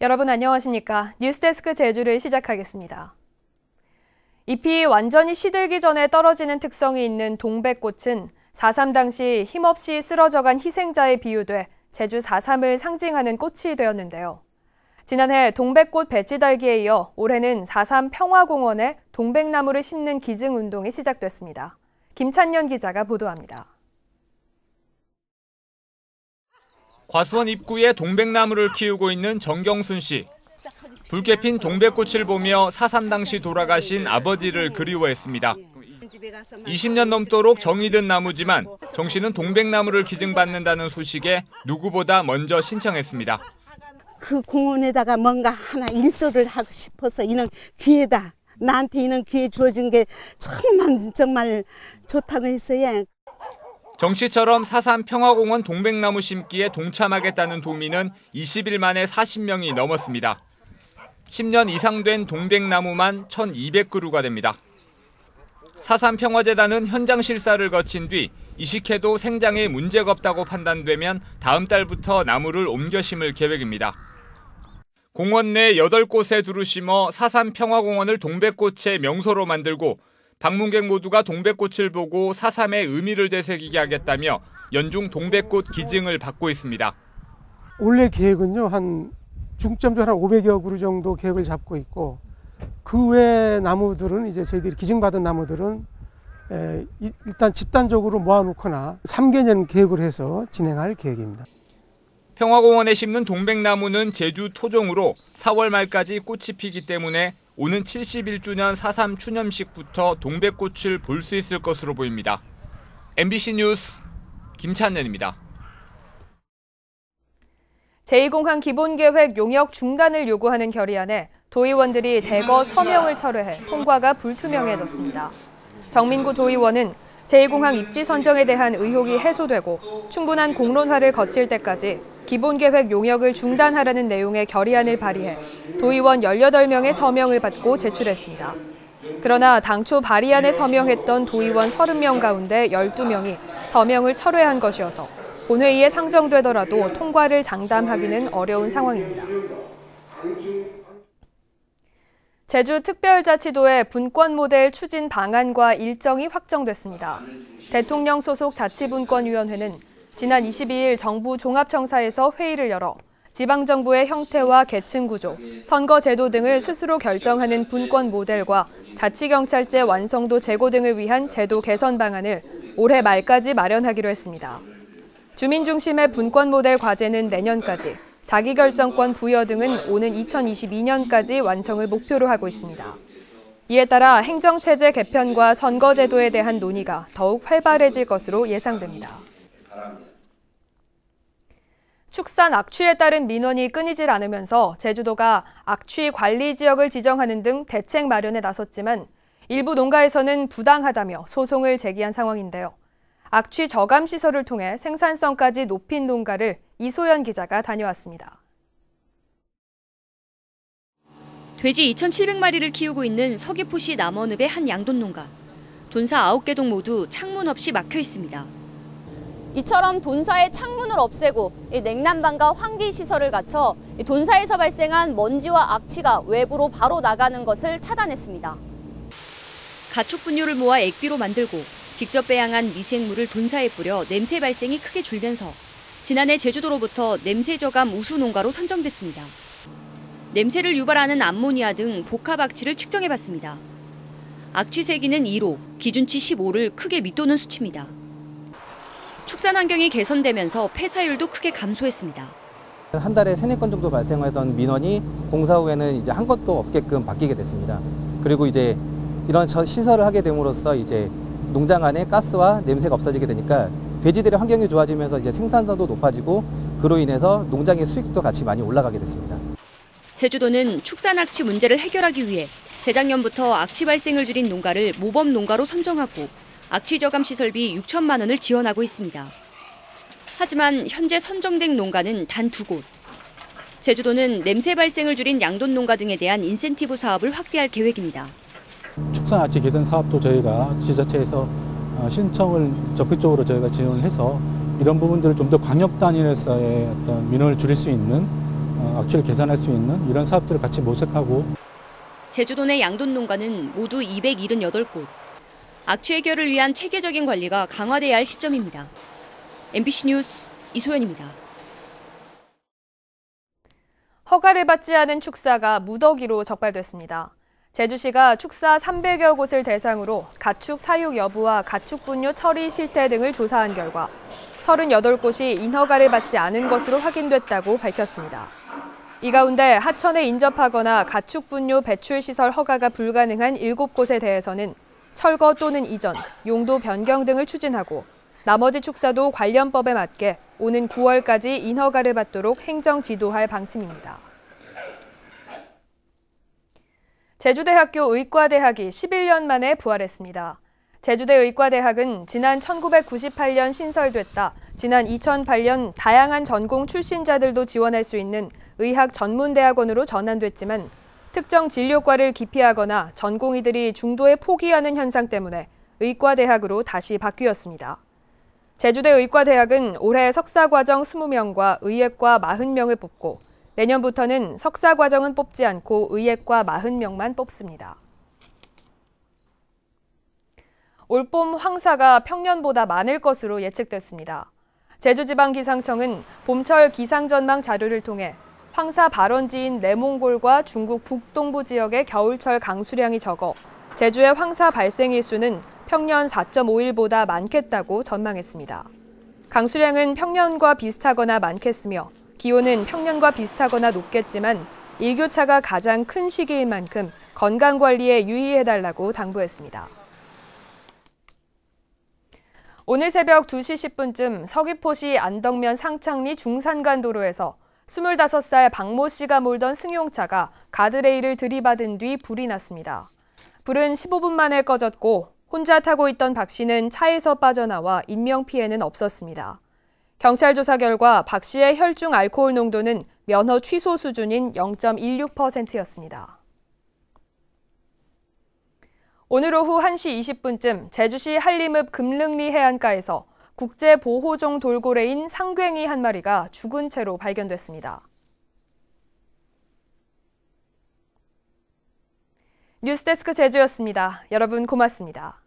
여러분 안녕하십니까? 뉴스데스크 제주를 시작하겠습니다. 잎이 완전히 시들기 전에 떨어지는 특성이 있는 동백꽃은 4.3 당시 힘없이 쓰러져간 희생자에 비유돼 제주 4.3을 상징하는 꽃이 되었는데요. 지난해 동백꽃 배지 달기에 이어 올해는 4.3 평화공원에 동백나무를 심는 기증운동이 시작됐습니다. 김찬년 기자가 보도합니다. 과수원 입구에 동백나무를 키우고 있는 정경순 씨. 붉게 핀 동백꽃을 보며 4.3 당시 돌아가신 아버지를 그리워했습니다. 20년 넘도록 정이 든 나무지만 정 씨는 동백나무를 기증받는다는 소식에 누구보다 먼저 신청했습니다. 그 공원에다가 뭔가 하나 일조를 하고 싶어서 이는 기회다. 나한테 이는 기회 주어진 게 정말 좋다고 했어요. 정 씨처럼 4.3 평화공원 동백나무 심기에 동참하겠다는 도민은 20일 만에 40명이 넘었습니다. 10년 이상 된 동백나무만 1,200그루가 됩니다. 4.3 평화재단은 현장 실사를 거친 뒤 이식해도 생장에 문제가 없다고 판단되면 다음 달부터 나무를 옮겨 심을 계획입니다. 공원 내 8곳에 두루 심어 4.3 평화공원을 동백꽃의 명소로 만들고 방문객 모두가 동백꽃을 보고 4.3의 의미를 되새기게 하겠다며 연중 동백꽃 기증을 받고 있습니다. 원래 계획은요, 중점적으로 한 500여 그루 정도 계획을 잡고 있고, 그 외 나무들은 이제 저희들이 기증받은 나무들은 일단 집단적으로 모아놓거나 3개년 계획을 해서 진행할 계획입니다. 평화공원에 심는 동백나무는 제주 토종으로 4월 말까지 꽃이 피기 때문에 오는 71주년 4.3 추념식부터 동백꽃을 볼 수 있을 것으로 보입니다. MBC 뉴스 김찬년입니다. 제2공항 기본계획 용역 중단을 요구하는 결의안에 도의원들이 대거 서명을 철회해 통과가 불투명해졌습니다. 정민구 도의원은 제2공항 입지 선정에 대한 의혹이 해소되고 충분한 공론화를 거칠 때까지 기본계획 용역을 중단하라는 내용의 결의안을 발의해 도의원 18명의 서명을 받고 제출했습니다. 그러나 당초 발의안에 서명했던 도의원 30명 가운데 12명이 서명을 철회한 것이어서 본회의에 상정되더라도 통과를 장담하기는 어려운 상황입니다. 제주특별자치도의 분권 모델 추진 방안과 일정이 확정됐습니다. 대통령 소속 자치분권위원회는 지난 22일 정부 종합청사에서 회의를 열어 지방정부의 형태와 계층 구조, 선거제도 등을 스스로 결정하는 분권 모델과 자치경찰제 완성도 제고 등을 위한 제도 개선 방안을 올해 말까지 마련하기로 했습니다. 주민 중심의 분권 모델 과제는 내년까지, 자기결정권 부여 등은 오는 2022년까지 완성을 목표로 하고 있습니다. 이에 따라 행정체제 개편과 선거제도에 대한 논의가 더욱 활발해질 것으로 예상됩니다. 축산 악취에 따른 민원이 끊이질 않으면서 제주도가 악취 관리 지역을 지정하는 등 대책 마련에 나섰지만 일부 농가에서는 부당하다며 소송을 제기한 상황인데요. 악취 저감 시설을 통해 생산성까지 높인 농가를 이소연 기자가 다녀왔습니다. 돼지 2,700마리를 키우고 있는 서귀포시 남원읍의 한 양돈 농가. 돈사 9개 동 모두 창문 없이 막혀 있습니다. 이처럼 돈사의 창문을 없애고 냉난방과 환기 시설을 갖춰 돈사에서 발생한 먼지와 악취가 외부로 바로 나가는 것을 차단했습니다. 가축 분뇨를 모아 액비로 만들고 직접 배양한 미생물을 돈사에 뿌려 냄새 발생이 크게 줄면서 지난해 제주도로부터 냄새 저감 우수 농가로 선정됐습니다. 냄새를 유발하는 암모니아 등 복합 악취를 측정해봤습니다. 악취 세기는 2로, 기준치 15를 크게 밑도는 수치입니다. 축산 환경이 개선되면서 폐사율도 크게 감소했습니다. 한 달에 3-4건 정도 발생하던 민원이 공사 후에는 이제 한 건도 없게끔 바뀌게 됐습니다. 그리고 이제 이런 시설을 하게 됨으로써 이제 농장 안에 가스와 냄새가 없어지게 되니까 돼지들의 환경이 좋아지면서 이제 생산성도 높아지고 그로 인해서 농장의 수익도 같이 많이 올라가게 됐습니다. 제주도는 축산 악취 문제를 해결하기 위해 재작년부터 악취 발생을 줄인 농가를 모범 농가로 선정하고 악취 저감 시설비 6천만 원을 지원하고 있습니다. 하지만 현재 선정된 농가는 단 2곳. 제주도는 냄새 발생을 줄인 양돈 농가 등에 대한 인센티브 사업을 확대할 계획입니다. 축산 악취 개선 사업도 저희가 지자체에서 신청을 적극적으로 저희가 진행을 해서 이런 부분들을 좀 더 광역 단위에서의 어떤 민원을 줄일 수 있는 악취를 개선할 수 있는 이런 사업들을 같이 모색하고 제주도 내 양돈 농가는 모두 278곳. 악취 해결을 위한 체계적인 관리가 강화돼야 할 시점입니다. MBC 뉴스 이소연입니다. 허가를 받지 않은 축사가 무더기로 적발됐습니다. 제주시가 축사 300여 곳을 대상으로 가축 사육 여부와 가축 분뇨 처리 실태 등을 조사한 결과 38곳이 인허가를 받지 않은 것으로 확인됐다고 밝혔습니다. 이 가운데 하천에 인접하거나 가축 분뇨 배출 시설 허가가 불가능한 7곳에 대해서는 철거 또는 이전, 용도 변경 등을 추진하고 나머지 축사도 관련법에 맞게 오는 9월까지 인허가를 받도록 행정 지도할 방침입니다. 제주대학교 의과대학이 11년 만에 부활했습니다. 제주대 의과대학은 지난 1998년 신설됐다 지난 2008년 다양한 전공 출신자들도 지원할 수 있는 의학 전문대학원으로 전환됐지만 특정 진료과를 기피하거나 전공의들이 중도에 포기하는 현상 때문에 의과대학으로 다시 바뀌었습니다. 제주대 의과대학은 올해 석사과정 20명과 의예과 40명을 뽑고 내년부터는 석사과정은 뽑지 않고 의예과 40명만 뽑습니다. 올봄 황사가 평년보다 많을 것으로 예측됐습니다. 제주지방기상청은 봄철 기상전망 자료를 통해 황사 발원지인 내몽골과 중국 북동부 지역의 겨울철 강수량이 적어 제주의 황사 발생 일수는 평년 4.5일보다 많겠다고 전망했습니다. 강수량은 평년과 비슷하거나 많겠으며 기온은 평년과 비슷하거나 높겠지만 일교차가 가장 큰 시기인 만큼 건강관리에 유의해달라고 당부했습니다. 오늘 새벽 2시 10분쯤 서귀포시 안덕면 상창리 중산간도로에서 25살 박모 씨가 몰던 승용차가 가드레일을 들이받은 뒤 불이 났습니다. 불은 15분 만에 꺼졌고 혼자 타고 있던 박 씨는 차에서 빠져나와 인명피해는 없었습니다. 경찰 조사 결과 박 씨의 혈중 알코올 농도는 면허 취소 수준인 0.16%였습니다. 오늘 오후 1시 20분쯤 제주시 한림읍 금릉리 해안가에서 국제보호종 돌고래인 상괭이 한 마리가 죽은 채로 발견됐습니다. 뉴스데스크 제주였습니다. 여러분 고맙습니다.